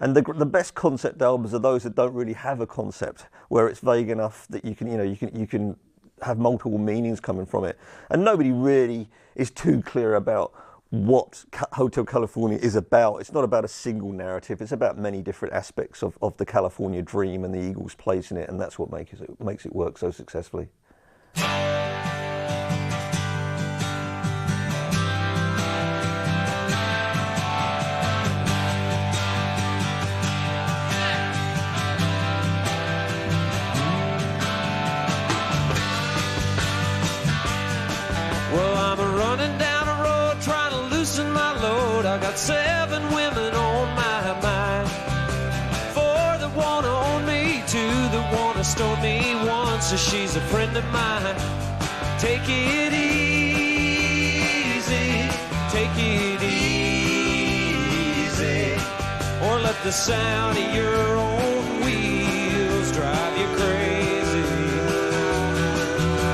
And the best concept albums are those that don't really have a concept, where it's vague enough that you can have multiple meanings coming from it. And nobody really is too clear about what Hotel California is about. It's not about a single narrative. It's about many different aspects of the California dream and the Eagles' place in it, and that's what makes it work so successfully. got 7 women on my mind. 4 that wanna own me, 2 that wanna stone me, 1 says she's a friend of mine. Take it easy, take it easy, or let the sound of your own wheels drive you crazy.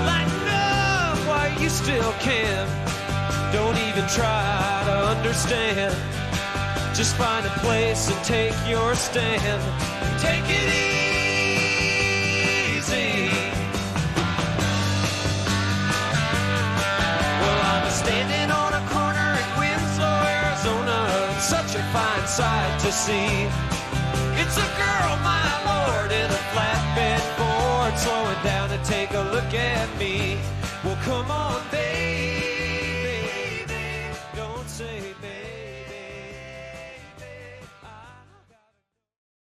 Lighten up while you still can. Don't even try to understand. Just find a place and take your stand. Take it easy. Well, I'm standing on a corner in Winslow, Arizona. It's such a fine sight to see. It's a girl, my lord, in a flatbed Ford, slowing down to take a look at me. Well, come on, babe.